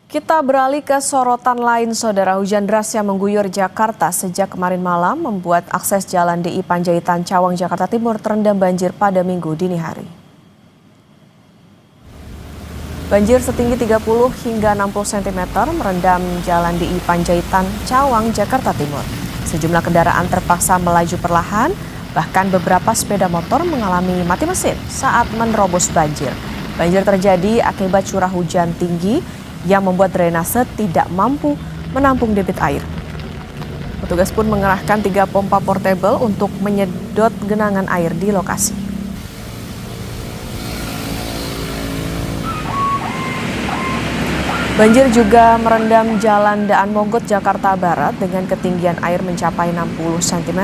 Kita beralih ke sorotan lain, saudara. Hujan deras yang mengguyur Jakarta sejak kemarin malam membuat akses jalan DI Panjaitan Cawang, Jakarta Timur terendam banjir pada Minggu dini hari. Banjir setinggi 30 hingga 60 cm merendam jalan DI Panjaitan Cawang, Jakarta Timur. Sejumlah kendaraan terpaksa melaju perlahan, bahkan beberapa sepeda motor mengalami mati mesin saat menerobos banjir. Banjir terjadi akibat curah hujan tinggi yang membuat drainase tidak mampu menampung debit air. Petugas pun mengerahkan 3 pompa portable untuk menyedot genangan air di lokasi. Banjir juga merendam Jalan Daan Mogot, Jakarta Barat dengan ketinggian air mencapai 60 cm.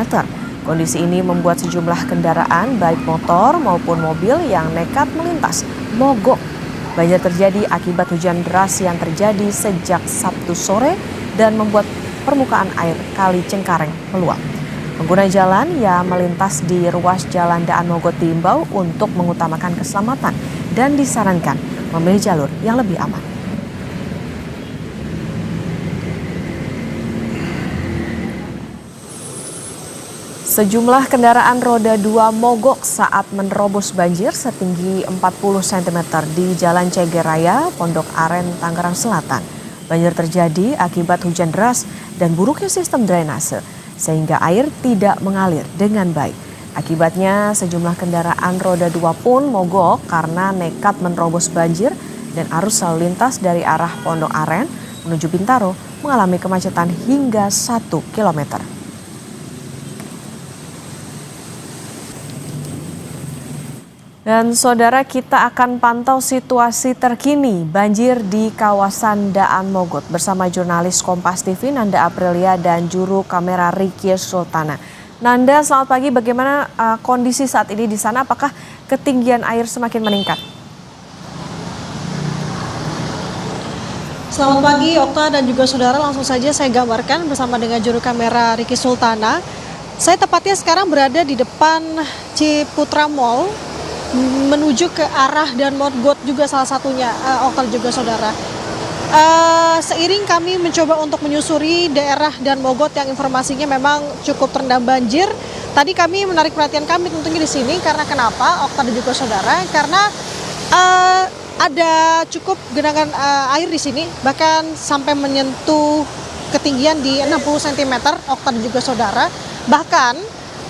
Kondisi ini membuat sejumlah kendaraan, baik motor maupun mobil yang nekat melintas, mogok. Banjir terjadi akibat hujan deras yang terjadi sejak Sabtu sore dan membuat permukaan air Kali Cengkareng meluap. Pengguna jalan yang melintas di ruas Jalan Daan Mogot diimbau untuk mengutamakan keselamatan dan disarankan memilih jalur yang lebih aman. Sejumlah kendaraan roda 2 mogok saat menerobos banjir setinggi 40 cm di Jalan Ceger Raya, Pondok Aren, Tangerang Selatan. Banjir terjadi akibat hujan deras dan buruknya sistem drainase, sehingga air tidak mengalir dengan baik. Akibatnya sejumlah kendaraan roda 2 pun mogok karena nekat menerobos banjir dan arus lalu lintas dari arah Pondok Aren menuju Bintaro mengalami kemacetan hingga 1 km. Dan saudara, kita akan pantau situasi terkini banjir di kawasan Daan Mogot bersama jurnalis Kompas TV Nanda Aprilia dan juru kamera Ricky Sultana. Nanda, selamat pagi. Bagaimana kondisi saat ini di sana? Apakah ketinggian air semakin meningkat? Selamat pagi Okta dan juga saudara, langsung saja saya gambarkan bersama dengan juru kamera Ricky Sultana. Saya tepatnya sekarang berada di depan Ciputra Mall menuju ke arah Daan Mogot juga salah satunya, Okta juga saudara. Seiring kami mencoba untuk menyusuri daerah Daan Mogot yang informasinya memang cukup terendam banjir. Tadi kami menarik perhatian kami tentunya di sini karena kenapa Okta dan juga saudara? Karena ada cukup genangan air di sini, bahkan sampai menyentuh ketinggian di 60 cm, Okta dan juga saudara. Bahkan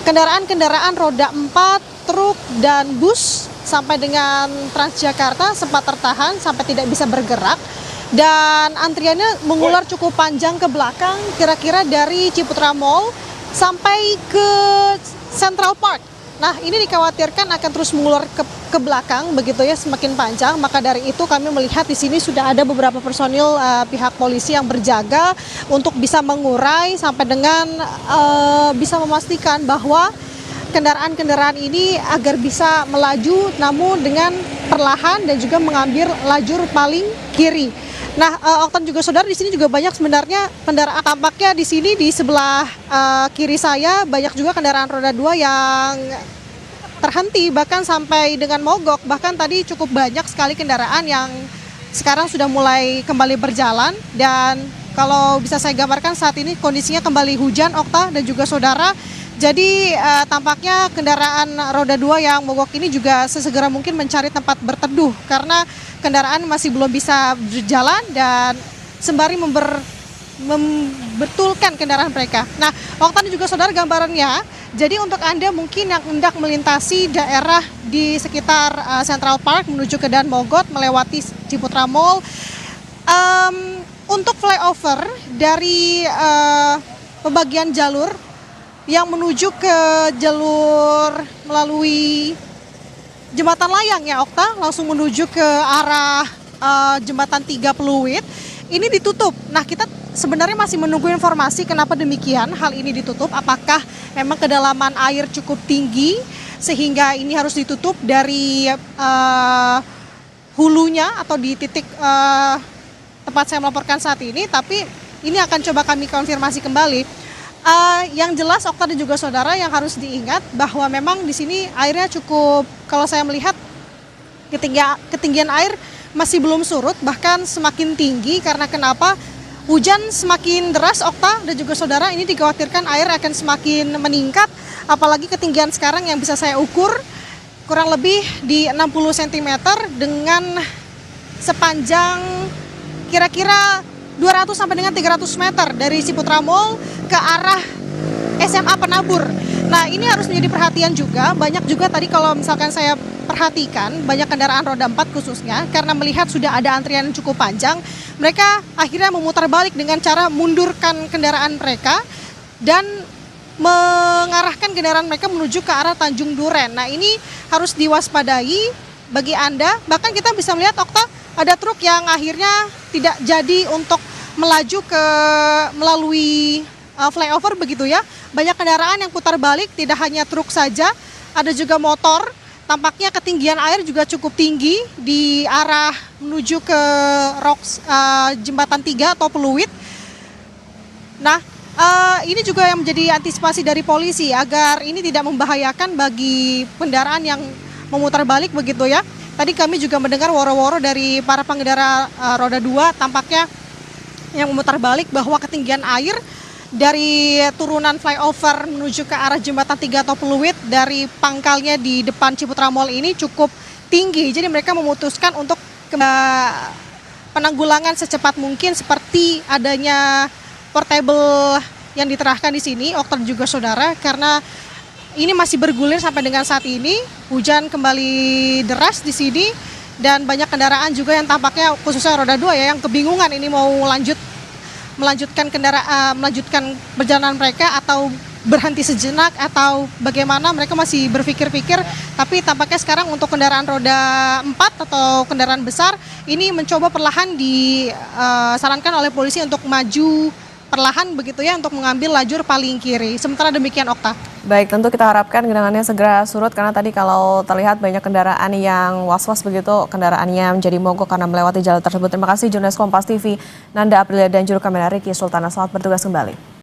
kendaraan-kendaraan roda 4, truk dan bus sampai dengan Transjakarta sempat tertahan sampai tidak bisa bergerak dan antriannya mengular cukup panjang ke belakang, kira-kira dari Ciputra Mall sampai ke Central Park. Nah, ini dikhawatirkan akan terus mengular ke belakang begitu ya, semakin panjang. Maka dari itu kami melihat di sini sudah ada beberapa personil pihak polisi yang berjaga untuk bisa mengurai sampai dengan bisa memastikan bahwa kendaraan-kendaraan ini agar bisa melaju namun dengan perlahan dan juga mengambil lajur paling kiri. Nah, Oktan juga saudara, di sini juga banyak sebenarnya kendaraan. Tampaknya di sini di sebelah kiri saya banyak juga kendaraan roda 2 yang terhenti bahkan sampai dengan mogok. Bahkan tadi cukup banyak sekali kendaraan yang sekarang sudah mulai kembali berjalan dan kalau bisa saya gambarkan saat ini kondisinya kembali hujan, Okta dan juga saudara. Jadi tampaknya kendaraan roda 2 yang mogok ini juga sesegera mungkin mencari tempat berteduh karena kendaraan masih belum bisa berjalan dan sembari membetulkan kendaraan mereka. Nah, Oktan juga saudara gambarannya, jadi untuk Anda mungkin yang hendak melintasi daerah di sekitar Central Park menuju ke Daan Mogot melewati Ciputra Mall, untuk flyover dari pembagian jalur yang menuju ke jalur melalui Jembatan Layang ya Okta, langsung menuju ke arah Jembatan 3 Pluit, ini ditutup. Nah, kita sebenarnya masih menunggu informasi kenapa demikian hal ini ditutup. Apakah memang kedalaman air cukup tinggi sehingga ini harus ditutup dari hulunya atau di titik tempat saya melaporkan saat ini, tapi ini akan coba kami konfirmasi kembali. Yang jelas Okta dan juga saudara yang harus diingat bahwa memang di sini airnya cukup, kalau saya melihat ketinggian air masih belum surut, bahkan semakin tinggi karena kenapa? Hujan semakin deras, Okta dan juga saudara, ini dikhawatirkan air akan semakin meningkat, apalagi ketinggian sekarang yang bisa saya ukur kurang lebih di 60 cm dengan sepanjang kira-kira 200 sampai dengan 300 meter dari Ciputra Mall ke arah SMA Penabur. Nah, ini harus menjadi perhatian juga. Banyak juga tadi kalau misalkan saya perhatikan, banyak kendaraan roda 4 khususnya, karena melihat sudah ada antrian yang cukup panjang, mereka akhirnya memutar balik dengan cara mundurkan kendaraan mereka dan mengarahkan kendaraan mereka menuju ke arah Tanjung Duren. Nah, ini harus diwaspadai bagi Anda. Bahkan kita bisa melihat, Okta, ada truk yang akhirnya tidak jadi untuk melaju melalui flyover begitu ya. Banyak kendaraan yang putar balik, tidak hanya truk saja, ada juga motor. Tampaknya ketinggian air juga cukup tinggi di arah menuju ke Jembatan 3 atau Peluit. Nah, ini juga yang menjadi antisipasi dari polisi agar ini tidak membahayakan bagi kendaraan yang memutar balik begitu ya. Tadi kami juga mendengar woro-woro dari para pengendara roda 2 tampaknya yang memutar balik bahwa ketinggian air dari turunan flyover menuju ke arah Jembatan 3 atau Peluit dari pangkalnya di depan Ciputra Mall ini cukup tinggi. Jadi mereka memutuskan untuk penanggulangan secepat mungkin seperti adanya portable yang diterahkan di sini, Okta juga saudara, karena ini masih bergulir sampai dengan saat ini. Hujan kembali deras di sini dan banyak kendaraan juga yang tampaknya khususnya roda 2 ya yang kebingungan ini mau melanjutkan perjalanan mereka atau berhenti sejenak atau bagaimana, mereka masih berpikir-pikir. Tapi tampaknya sekarang untuk kendaraan roda 4 atau kendaraan besar ini mencoba perlahan disarankan oleh polisi untuk maju perlahan begitu ya untuk mengambil lajur paling kiri. Sementara demikian, Okta. Baik, tentu kita harapkan genangannya segera surut karena tadi kalau terlihat banyak kendaraan yang was-was begitu, kendaraannya menjadi mogok karena melewati jalan tersebut. Terima kasih jurnalis Kompas TV Nanda Aprilia dan juru kamera Ricky Sultana. Selamat bertugas kembali.